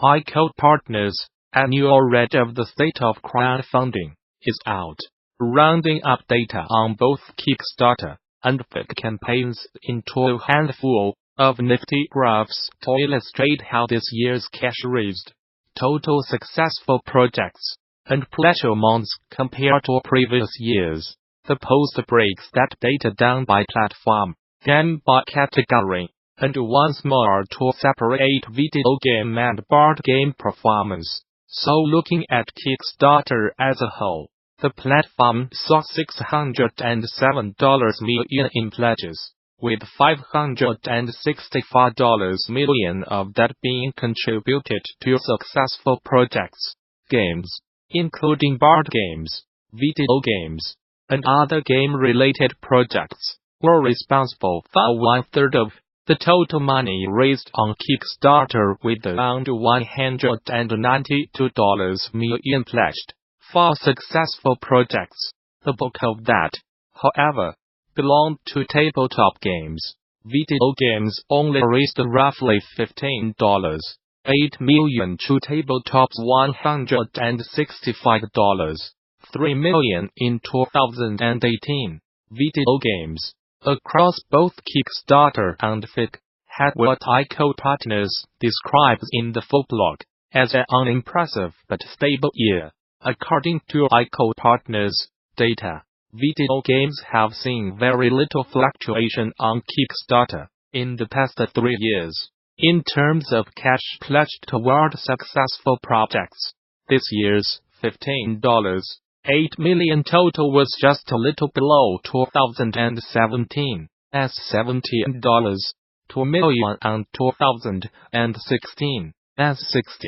ICO Partners' annual rate of the state of crowdfunding is out, rounding up data on both Kickstarter and Fig campaigns into a handful of nifty graphs to illustrate how this year's cash raised, total successful projects, and pledge amounts compare to previous years. The post breaks that data down by platform, then by category, and once more to separate video game and board game performance. So looking at Kickstarter as a whole, the platform saw $607 million in pledges, with $564 million of that being contributed to successful projects. Games, including board games, video games, and other game-related projects, were responsible for one-third of the total money raised on Kickstarter, with around $192 million pledged for successful projects. The bulk of that, however, belonged to tabletop games. Video games only raised roughly $15. $8 million to tabletops, $165. $3 million in 2018. Video games, across both Kickstarter and Fig, had what ICO Partners describes in the full blog as an unimpressive but stable year. According to ICO Partners data, video games have seen very little fluctuation on Kickstarter in the past 3 years. In terms of cash pledged toward successful projects, this year's $15.8 million total was just a little below 2017, as $17.2 million, and 2016, as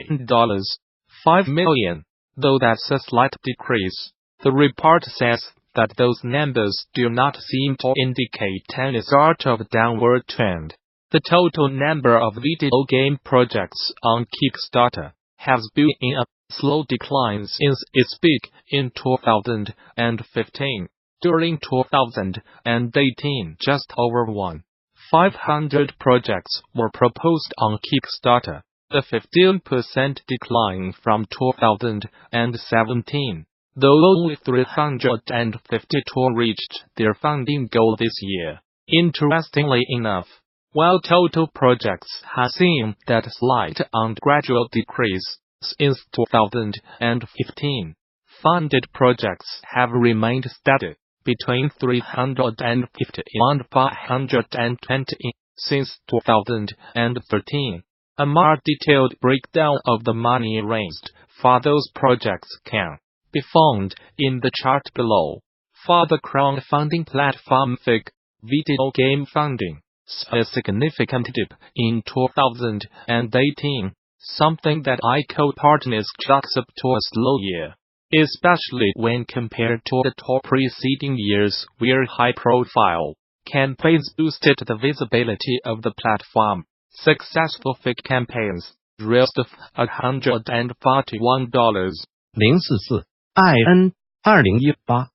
$16.5 million. Though that's a slight decrease, the report says that those numbers do not seem to indicate any sort of downward trend. The total number of video game projects on Kickstarter has been in a slow decline since its peak in 2015. During 2018, just over 1,500 projects were proposed on Kickstarter, a 15% decline from 2017, though only 352 reached their funding goal this year. Interestingly enough, while total projects have seen that slight and gradual decrease since 2015, funded projects have remained steady, between 350 and 520 since 2013. A more detailed breakdown of the money raised for those projects can be found in the chart below. For the crowdfunding platform Fig, video game funding saw a significant dip in 2018, something that ICO Partners chalks up to a slow year, especially when compared to the two preceding years where high-profile campaigns boosted the visibility of the platform. Successful Fig campaigns raised $141.044 IN 2018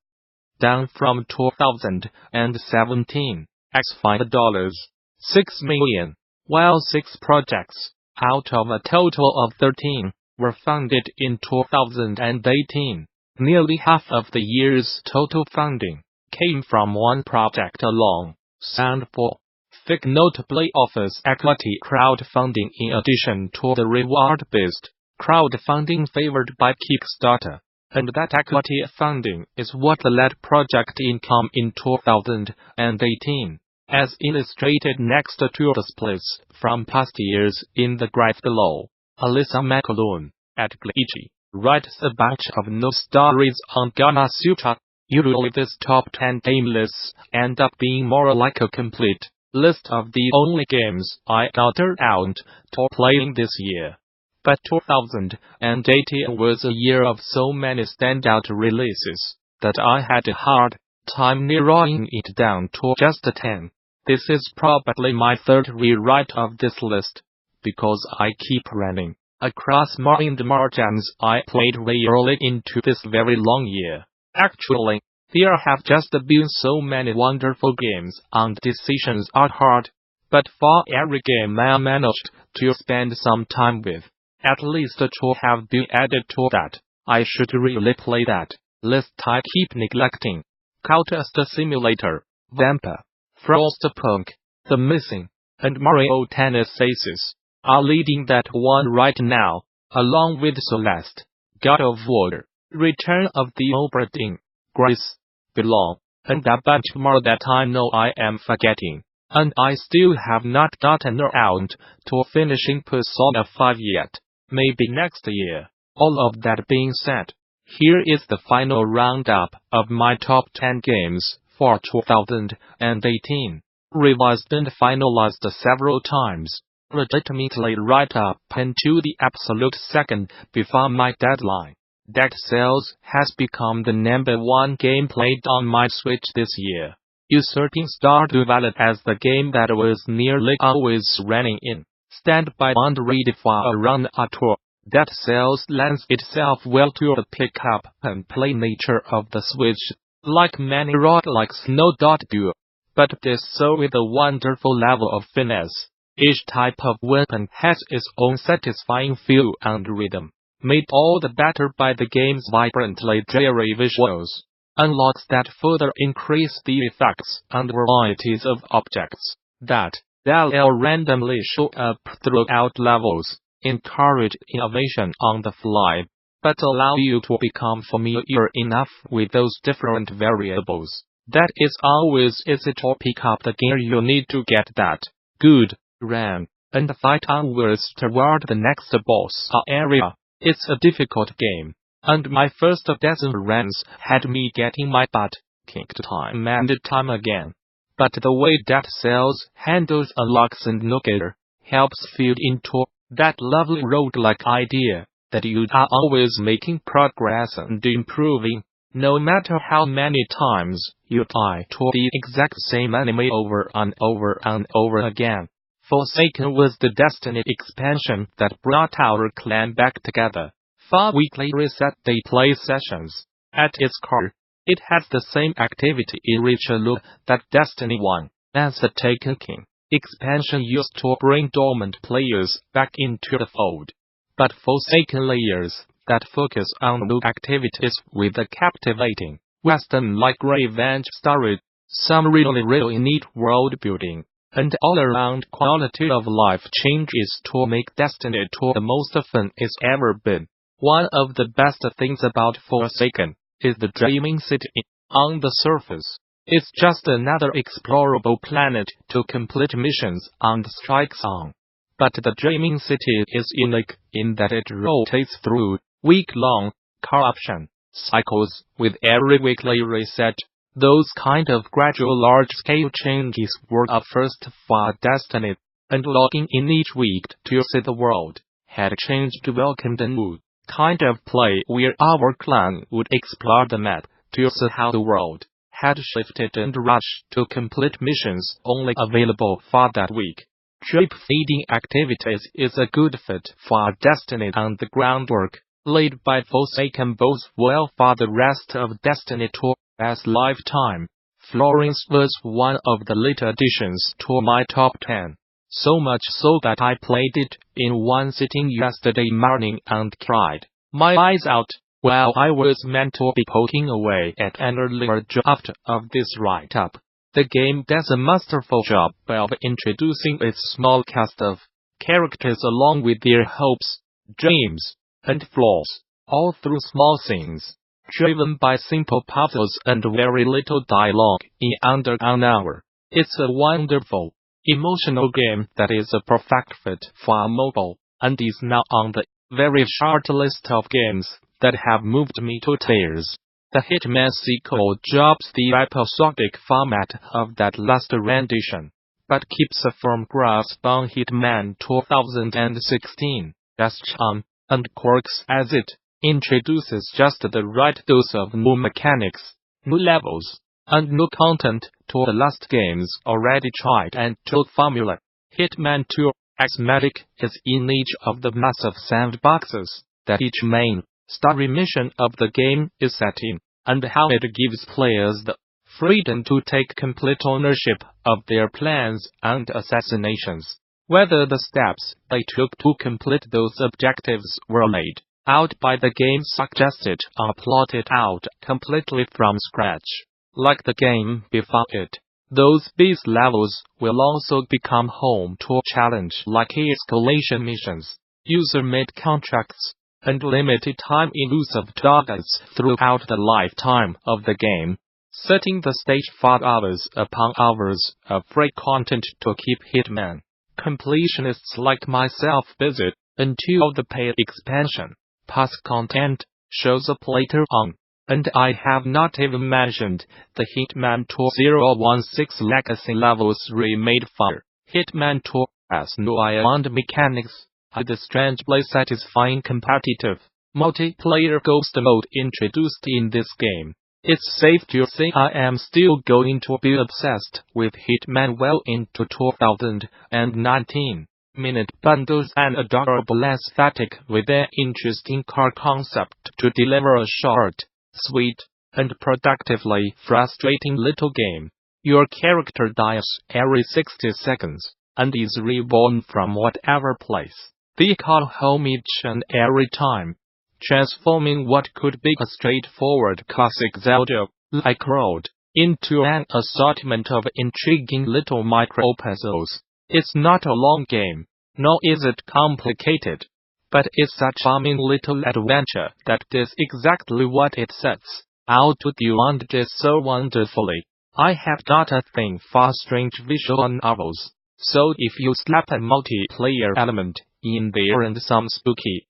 down from 2017 as $5.6 million, while 6 projects out of a total of 13 were funded in 2018. Nearly half of the year's total funding came from one project alone. Soundfall Fig notably offers equity crowdfunding in addition to the reward-based crowdfunding favored by Kickstarter, and that equity funding is what led project income in 2018, as illustrated next to the splits from past years in the graph below. Alissa McAloon, at Gliitchy, writes a bunch of news stories on Gamasutra. Usually these top 10 game lists end up being more like a complete list of the only games I got around to playing this year. But 2018 was a year of so many standout releases that I had a hard time narrowing it down to just 10. This is probably my third rewrite of this list, because I keep running across more in the margins I played way early into this very long year. Actually, there have just been so many wonderful games and decisions are hard, but for every game I managed to spend some time with, at least to have been added to that. I should really play that list I keep neglecting. Cultist Simulator Vampyr Frostpunk, The Missing, and Mario Tennis Aces are leading that one right now, along with Celeste, God of War, Return of the Obra Dinn Gris Below, and a bunch more that I know I am forgetting. And I still have not gotten around to finishing Persona 5 yet. Maybe next year. All of that being said, here is the final roundup of my top 10 games for 2018. Revised and finalized several times. Legitimately right up into the absolute second before my deadline. Dead Cells has become the #1 game played on my Switch this year, usurping Stardew Valley as the game that was nearly always running in standby and ready for a run-up tour. Dead Cells lends itself well to the pick-up-and-play nature of the Switch, like many roguelikes no doubt do, but it is so with a wonderful level of finesse. Each type of weapon has its own satisfying feel and rhythm, made all the better by the game's vibrantly dreary visuals. Unlocks that further increase the effects and varieties of objects that they'll randomly show up throughout levels, encourage innovation on the fly, but allow you to become familiar enough with those different variables that it's always easy to pick up the gear you need to get that good run and fight onwards toward the next boss area. It's a difficult game, and my first dozen runs had me getting my butt kicked time and time again. But the way Dead Cells handles unlocks and nougat helps feed into that lovely roguelike idea that you are always making progress and improving, no matter how many times you die to the exact same enemy over and over and over again. Forsaken was the Destiny expansion that brought our clan back together for weekly reset day play sessions. At its core, it has the same activity-rich loop that Destiny 1 as the Taken King expansion used to bring dormant players back into the fold. But Forsaken layers that focus on new activities with a captivating Western-like revenge story, some really neat world building, and all-around quality of life changes to make Destiny 2 the most fun it's ever been. One of the best things about Forsaken is the Dreaming City. On the surface, it's just another explorable planet to complete missions and strikes on. But the Dreaming City is unique in that it rotates through week-long corruption cycles with every weekly reset. Those kind of gradual large-scale changes were a first for Destiny, and logging in each week to see the world had changed to welcome the new kind of play where our clan would explore the map to see how the world had shifted and rush to complete missions only available for that week. Drip-feeding activities is a good fit for Destiny, and the groundwork laid by Forsaken bodes well for the rest of Destiny 2 as lifetime. Florence was one of the late additions to my top 10, so much so that I played it in one sitting yesterday morning and cried my eyes out while I was meant to be poking away at an earlier draft of this write-up. The game does a masterful job of introducing its small cast of characters along with their hopes, dreams, and flaws, all through small scenes, driven by simple puzzles and very little dialogue in under an hour. It's a wonderful, emotional game that is a perfect fit for mobile, and is now on the very short list of games that have moved me to tears. The Hitman sequel drops the episodic format of that last rendition, but keeps a firm grasp on Hitman 2016, as charm and quirks as it introduces just the right dose of new mechanics, new levels, and new content to the last game's already tried and true formula. Hitman 2 Exmatic is in each of the massive sandboxes that each main story mission of the game is set in, and how it gives players the freedom to take complete ownership of their plans and assassinations. Whether the steps they took to complete those objectives were laid out by the game suggested or plotted out completely from scratch, like the game before it. Those base levels will also become home to challenge-like escalation missions, user-made contracts, and limited-time elusive targets throughout the lifetime of the game, setting the stage for hours upon hours of free content to keep Hitman completionists like myself busy until the paid expansion pass content shows up later on. And I have not even mentioned the Hitman 2016 Legacy levels remade for Hitman 2's new island mechanics, and the strangely satisfying competitive multiplayer ghost mode introduced in this game. It's safe to say I am still going to be obsessed with Hitman well into 2019. Minit bundles an adorable aesthetic with an interesting car concept to deliver a short, sweet, and productively frustrating little game. Your character dies every 60 seconds, and is reborn from whatever place they call home each and every time, transforming what could be a straightforward classic Zelda-like road into an assortment of intriguing little micro-puzzles. It's not a long game, nor is it complicated, but it's a charming little adventure that does exactly what it sets out to do and does so wonderfully. I have not a thing for strange visual novels, so if you slap a multiplayer element in there and some spooky